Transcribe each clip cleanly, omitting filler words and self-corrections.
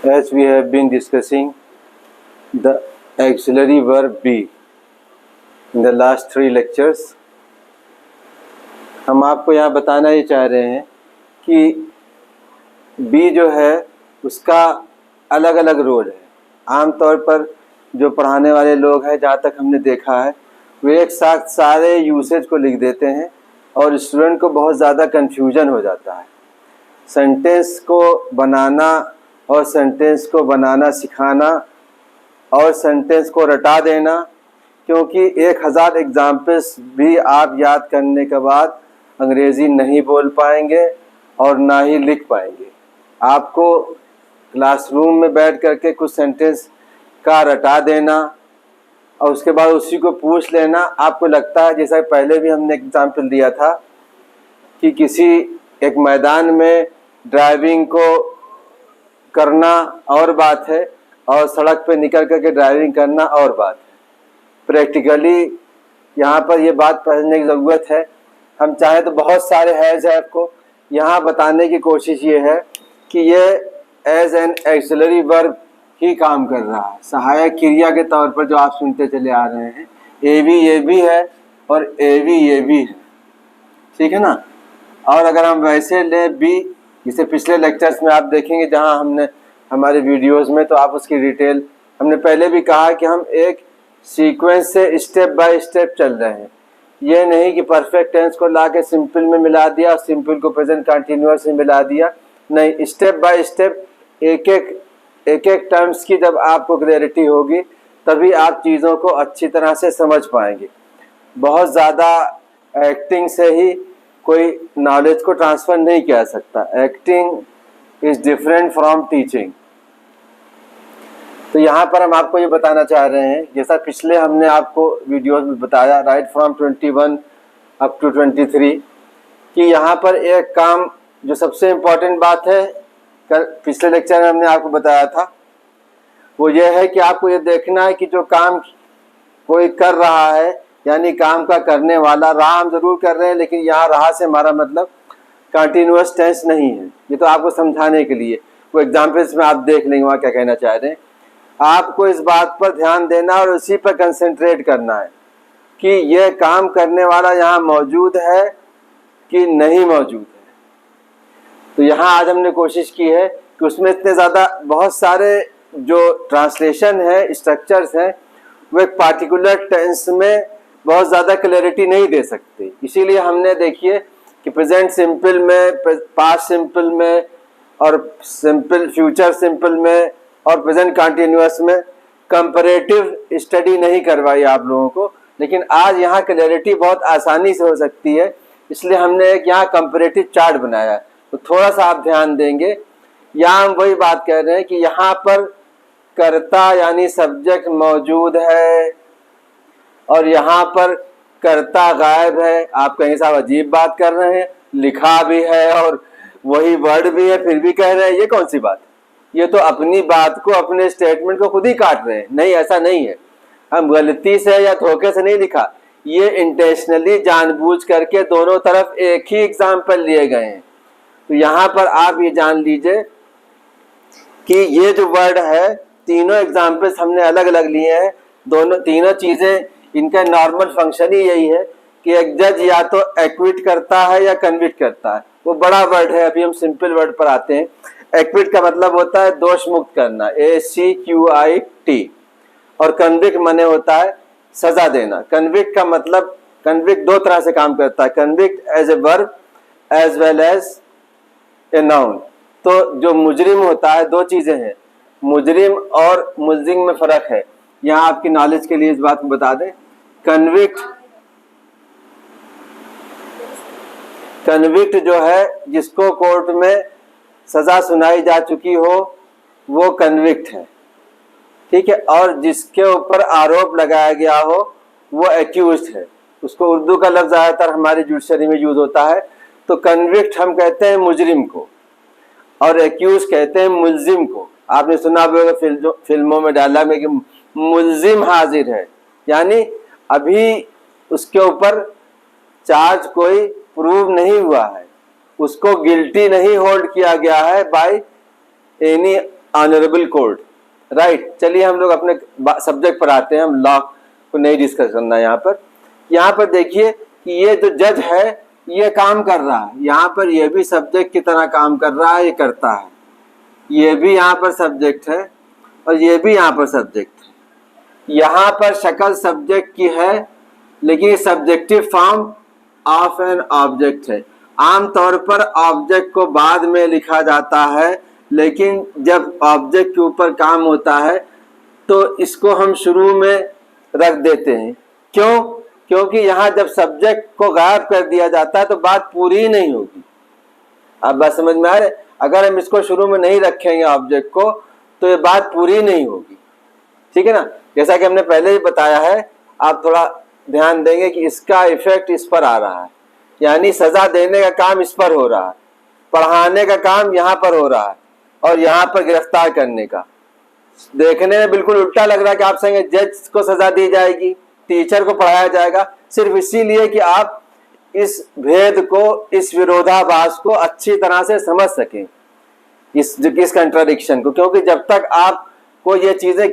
As we have been discussing the auxiliary verb be in the last 3 lectures, हम आपको यहाँ बताना ये चाह रहे हैं कि बी जो है उसका अलग अलग रोल है। आमतौर पर जो पढ़ाने वाले लोग हैं, जहाँ तक हमने देखा है, वे एक साथ सारे यूसेज को लिख देते हैं और स्टूडेंट को बहुत ज़्यादा कन्फ्यूजन हो जाता है। सेंटेंस को बनाना और सेंटेंस को बनाना सिखाना और सेंटेंस को रटा देना, क्योंकि 1000 एग्जाम्पल्स भी आप याद करने के बाद अंग्रेज़ी नहीं बोल पाएंगे और ना ही लिख पाएंगे। आपको क्लासरूम में बैठ करके कुछ सेंटेंस का रटा देना और उसके बाद उसी को पूछ लेना। आपको लगता है, जैसा पहले भी हमने एग्जाम्पल दिया था, कि किसी एक मैदान में ड्राइविंग को करना और बात है और सड़क पे निकल करके ड्राइविंग करना और बात है। प्रैक्टिकली यहाँ पर ये बात पढ़ने की ज़रूरत है। हम चाहें तो बहुत सारे हैज़ है आपको यहाँ बताने की कोशिश ये है कि ये एज एन एक्सिलरी वर्ब ही काम कर रहा है, सहायक क्रिया के तौर पर जो आप सुनते चले आ रहे हैं। ए भी ये भी है और ए भी ये भी है, ठीक है ना। और अगर हम वैसे ले बी, जिसे पिछले लेक्चर्स में आप देखेंगे जहां हमने हमारे वीडियोस में, तो आप उसकी डिटेल, हमने पहले भी कहा कि हम एक सीक्वेंस से स्टेप बाय स्टेप चल रहे हैं। ये नहीं कि परफेक्ट टेंस को ला के सिंपल में मिला दिया, सिंपल को प्रेजेंट कंटिन्यूअस में मिला दिया, नहीं, स्टेप बाय स्टेप एक एक टर्म्स की जब आपको क्लैरिटी होगी तभी आप चीज़ों को अच्छी तरह से समझ पाएंगे। बहुत ज़्यादा एक्टिंग से ही कोई नॉलेज को ट्रांसफ़र नहीं किया सकता। Acting is different from teaching. तो यहाँ पर हम आपको ये बताना चाह रहे हैं, जैसा पिछले हमने आपको वीडियोस में बताया, राइट फ्रॉम 21 अप टू 23, कि यहाँ पर एक काम जो सबसे इम्पोर्टेंट बात है, पिछले लेक्चर में हमने आपको बताया था, वो ये है कि आपको ये देखना है कि जो काम कोई कर रहा है, यानी काम का करने वाला, रहा हम जरूर कर रहे हैं, लेकिन यहाँ रहा से हमारा मतलब कंटिन्यूअस टेंस नहीं है। ये तो आपको समझाने के लिए, वो एग्जाम्पल्स में आप देख लेंगे वहाँ क्या कहना चाह रहे हैं। आपको इस बात पर ध्यान देना और उसी पर कंसंट्रेट करना है कि यह काम करने वाला यहाँ मौजूद है कि नहीं मौजूद है। तो यहाँ आज हमने कोशिश की है कि उसमें इतने ज़्यादा बहुत सारे जो ट्रांसलेशन है, स्ट्रक्चर्स हैं, वो एक पार्टिकुलर टेंस में बहुत ज़्यादा क्लैरिटी नहीं दे सकते। इसीलिए हमने देखिए कि प्रेजेंट सिंपल में, पास्ट सिंपल में और सिंपल फ्यूचर सिंपल में और प्रेजेंट कंटिन्यूअस में कंपैरेटिव स्टडी नहीं करवाई आप लोगों को, लेकिन आज यहाँ क्लैरिटी बहुत आसानी से हो सकती है। इसलिए हमने एक यहाँ कंपैरेटिव चार्ट बनाया है। तो थोड़ा सा आप ध्यान देंगे, यहाँ हम वही बात कह रहे हैं कि यहाँ पर कर्ता यानी सब्जेक्ट मौजूद है और यहाँ पर कर्ता गायब है। आप कहीं साहब अजीब बात कर रहे हैं, लिखा भी है और वही वर्ड भी है, फिर भी कह रहे हैं, ये कौन सी बात है? ये तो अपनी बात को, अपने स्टेटमेंट को खुद ही काट रहे हैं। नहीं, ऐसा नहीं है, हम गलती से या धोखे से नहीं लिखा, ये इंटेंशनली जानबूझ करके दोनों तरफ एक ही एग्जाम्पल लिए गए हैं। तो यहाँ पर आप ये जान लीजिए कि ये जो वर्ड है, तीनों एग्जाम्पल्स हमने अलग अलग लिए हैं। तीनों चीज़ें, इनका नॉर्मल फंक्शन ही यही है कि एक जज या तो एक्विट करता है या कन्विक्ट करता है। वो बड़ा वर्ड है, अभी हम सिंपल वर्ड पर आते हैं। एक्विट का मतलब होता है दोष मुक्त करना, ACQUIT, और कन्विक्ट माने होता है सजा देना। कन्विक्ट का मतलब, कन्विक्ट दो तरह से काम करता है, convict as a verb as well as a noun. तो जो मुजरिम होता है, दो चीजें हैं, मुजरिम और मुल्जिम में फर्क है। यहाँ आपकी नॉलेज के लिए इस बात को बता दें, कन्विक्ट जो है, जिसको कोर्ट में सजा सुनाई जा चुकी हो, वो कन्विक्ट है, ठीक है। और जिसके ऊपर आरोप लगाया गया हो, वो एक्यूज्ड है। उसको उर्दू का लफ्ज ज़्यादातर हमारी जुडिशरी में यूज होता है। तो कन्विक्ट हम कहते हैं मुजरिम को और एक्यूज कहते हैं मुल्जिम को। आपने सुना भी होगा फिल्मों में डायलॉग में कि मुल्जिम हाजिर है, यानी अभी उसके ऊपर चार्ज कोई प्रूव नहीं हुआ है, उसको गिल्टी नहीं होल्ड किया गया है by any honourable court, right. चलिए हम लोग अपने सब्जेक्ट पर आते हैं, हम लॉ को नहीं डिस्कस करना है यहाँ पर देखिए कि ये जो जज है ये काम कर रहा है, यहाँ पर ये भी सब्जेक्ट की तरह काम कर रहा है, ये करता है, ये भी यहाँ पर सब्जेक्ट है और ये भी यहाँ पर सब्जेक्ट है। यहाँ पर शक्ल सब्जेक्ट की है लेकिन ये subjective form of an object है। आमतौर पर ऑब्जेक्ट को बाद में लिखा जाता है, लेकिन जब ऑब्जेक्ट के ऊपर काम होता है तो इसको हम शुरू में रख देते हैं। क्यों? क्योंकि यहाँ जब सब्जेक्ट को गायब कर दिया जाता है तो बात पूरी नहीं होगी। आप बात समझ में आ रहे? अगर हम इसको शुरू में नहीं रखेंगे ऑब्जेक्ट को तो ये बात पूरी नहीं होगी, ठीक है ना। जैसा कि हमने पहले ही बताया है, आप थोड़ा ध्यान देंगे कि इसका इफेक्ट इस पर आ रहा है, यानी सजा देने का काम इस पर हो रहा है, पढ़ाने का काम यहाँ पर हो रहा है और यहाँ पर गिरफ्तार करने का। देखने में बिल्कुल उल्टा लग रहा है कि आप कहेंगे जज को सजा दी जाएगी, टीचर को पढ़ाया जाएगा, सिर्फ इसीलिए कि आप इस भेद को, इस विरोधाभास को अच्छी तरह से समझ सकें, इस कंट्राडिक्शन को। क्योंकि जब तक आपको ये चीजें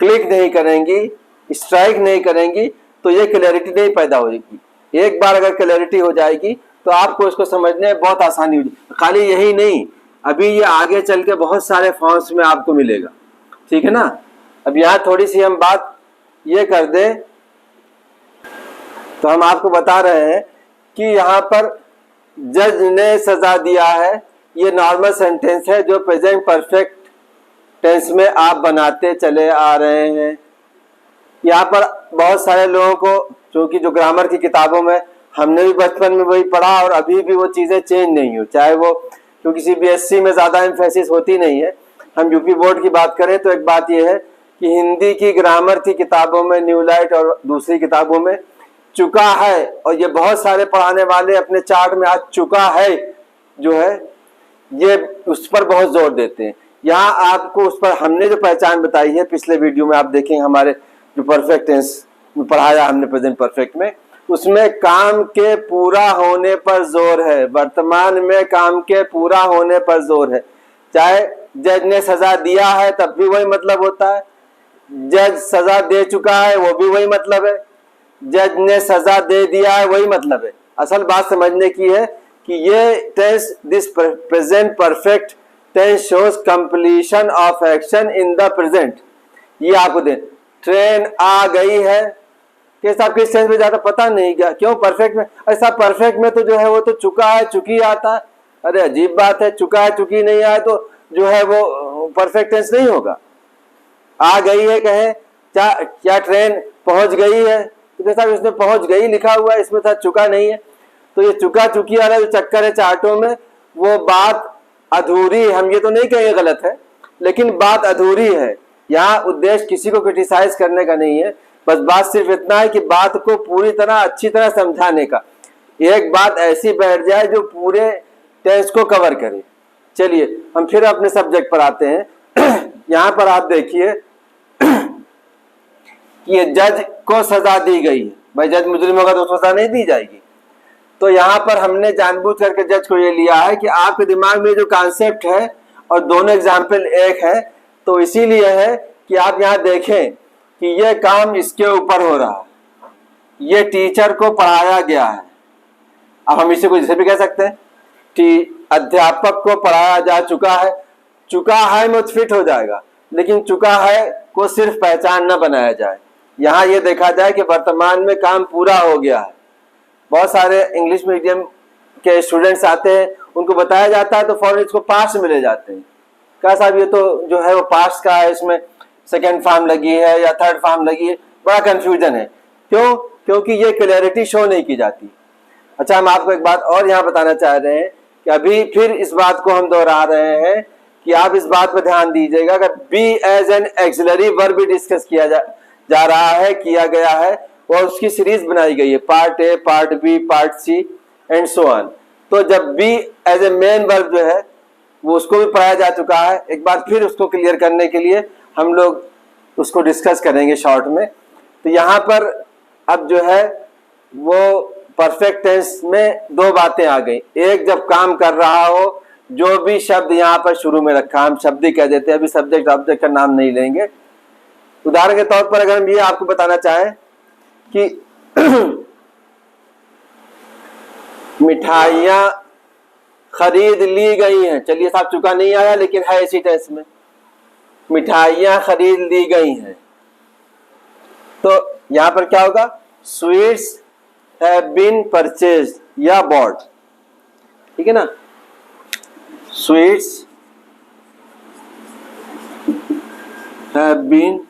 क्लिक नहीं करेंगी, स्ट्राइक नहीं करेंगी, तो ये क्लैरिटी नहीं पैदा होगी। एक बार अगर क्लैरिटी हो जाएगी तो आपको इसको समझने में बहुत आसानी होगी। खाली यही नहीं, अभी ये आगे चल के बहुत सारे फॉर्म्स में आपको मिलेगा, ठीक है ना। अब यहाँ थोड़ी सी हम बात ये कर दें तो हम आपको बता रहे हैं कि यहाँ पर जज ने सजा दिया है, ये नॉर्मल सेंटेंस है जो प्रेजेंट परफेक्ट टेंस में आप बनाते चले आ रहे हैं। यहाँ पर बहुत सारे लोगों को, क्योंकि जो ग्रामर की किताबों में हमने भी बचपन में वही पढ़ा और अभी भी वो चीज़ें चेंज नहीं हो, चाहे वो, क्योंकि CBSE में ज़्यादा एम्फेसिस होती नहीं है। हम यूपी बोर्ड की बात करें तो एक बात यह है कि हिंदी की ग्रामर की किताबों में, न्यू लाइट और दूसरी किताबों में चुका है, और ये बहुत सारे पढ़ाने वाले अपने चार्ट में आज चुका है जो है ये उस पर बहुत जोर देते हैं। यहाँ आपको उस पर हमने जो पहचान बताई है पिछले वीडियो में, आप देखेंगे हमारे जो परफेक्ट टेंस में पढ़ाया हमने प्रेजेंट परफेक्ट में, उसमें काम के पूरा होने पर जोर है, वर्तमान में काम के पूरा होने पर जोर है। चाहे जज ने सजा दिया है तब भी वही मतलब होता है, जज सजा दे चुका है वो भी वही मतलब है, जज ने सजा दे दिया है वही मतलब है। असल बात समझने की है कि ये tense, this present perfect tense shows completion of action in the present. ये आपको दे, ट्रेन आ गई है कि साहब किस टेंस में जाता पता नहीं क्या, क्यों परफेक्ट में, ऐसा परफेक्ट में तो जो है वो तो चुका है चुकी आता है। अरे अजीब बात है, चुका है चुकी नहीं आए तो जो है वो परफेक्ट टेंस नहीं होगा। आ गई है कहे, क्या ट्रेन पहुंच गई है, तो साहब इसमें पहुंच गई लिखा हुआ है, इसमें था चुका नहीं है। तो ये चुका चुकी वाला जो चक्कर है चार्टों में, वो बात अधूरी, हम ये तो नहीं कहेंगे गलत है, लेकिन बात अधूरी है। यहाँ उद्देश्य किसी को क्रिटिसाइज करने का नहीं है, बस बात सिर्फ इतना है कि बात को पूरी तरह अच्छी तरह समझाने का, एक बात ऐसी बैठ जाए जो पूरे टेंस को कवर करे। चलिए हम फिर अपने सब्जेक्ट पर आते हैं। यहाँ पर आप देखिए कि ये जज को सजा दी गई है। भाई जज मुजरिम होगा तो सजा नहीं दी जाएगी। तो यहाँ पर हमने जानबूझ करके जज को ये लिया है कि आपके दिमाग में जो कॉन्सेप्ट है और दोनों एग्जाम्पल एक है, तो इसीलिए है कि आप यहाँ देखें कि ये काम इसके ऊपर हो रहा है, ये टीचर को पढ़ाया गया है। अब हम इसे कुछ जैसे भी कह सकते हैं कि अध्यापक को पढ़ाया जा चुका है, चुका है में फिट हो जाएगा, लेकिन चुका है को सिर्फ पहचान न बनाया जाए। यहाँ ये देखा जाए कि वर्तमान में काम पूरा हो गया है। बहुत सारे इंग्लिश मीडियम के स्टूडेंट्स आते हैं, उनको बताया जाता है तो फौरन इसको पास्ट में ले जाते हैं, क्या साहब ये तो जो है वो पास्ट का है, इसमें सेकेंड फॉर्म लगी है या थर्ड फॉर्म लगी है, बड़ा कंफ्यूजन है। क्यों? क्योंकि ये क्लैरिटी शो नहीं की जाती। अच्छा, हम आपको एक बात और यहाँ बताना चाह रहे हैं कि अभी फिर इस बात को हम दोहरा रहे हैं कि आप इस बात पर ध्यान दीजिएगा कि be as an auxiliary verb भी डिस्कस किया जा रहा है, किया गया है, और उसकी सीरीज बनाई गई है, part A, part B, part C and so on. तो जब be as a main verb जो है वो उसको भी पढ़ाया जा चुका है, एक बार फिर उसको क्लियर करने के लिए हम लोग उसको डिस्कस करेंगे शॉर्ट में। तो यहाँ पर अब जो है वो परफेक्ट टेंस में दो बातें आ गई, एक जब काम कर रहा हो जो भी शब्द यहाँ पर शुरू में रखा, हम शब्द ही कह देते हैं, अभी सब्जेक्ट ऑब्जेक्ट का नाम नहीं लेंगे। उदाहरण के तौर पर अगर हम ये आपको बताना चाहें कि मिठाइयाँ खरीद ली गई हैं, चलिए साहब चुका नहीं आया लेकिन है इसी टेंस में, मिठाइयाँ खरीद ली गई हैं, तो यहाँ पर क्या होगा, स्वीट्स हैव बीन परचेज्ड या बॉट, ठीक है ना, स्वीट्स हैव बीन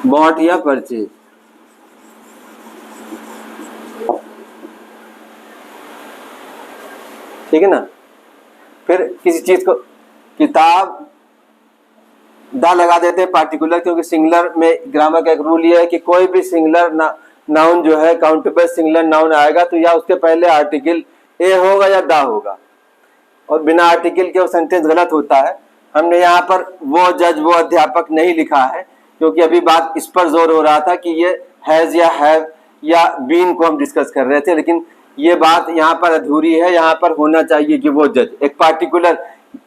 बॉट या परचेज। ठीक है ना। फिर किसी चीज को किताब दा लगा देते हैं पार्टिकुलर, क्योंकि सिंगुलर में ग्रामर का एक रूल ये है कि कोई भी सिंगुलर नाउन जो है, काउंटेबल सिंगुलर नाउन आएगा तो या उसके पहले आर्टिकल ए होगा या दा होगा, और बिना आर्टिकल के वो सेंटेंस गलत होता है। हमने यहाँ पर वो जज वो अध्यापक नहीं लिखा है, क्योंकि अभी बात इस पर जोर हो रहा था कि ये हैज या हैव या बीन को हम डिस्कस कर रहे थे, लेकिन ये बात यहाँ पर अधूरी है। यहाँ पर होना चाहिए कि वो जज, एक पार्टिकुलर,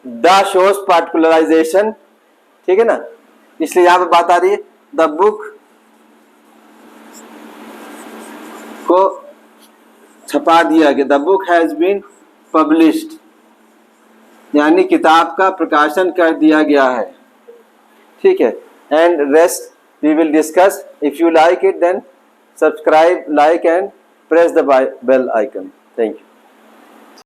द शोज पार्टिकुलराइजेशन, ठीक है ना, इसलिए यहाँ पर बात आ रही है द बुक को छपा दिया गया, the book has been published, यानी किताब का प्रकाशन कर दिया गया है, ठीक है। And rest we will discuss, if you like it then subscribe, like and press the bell icon. Thank you.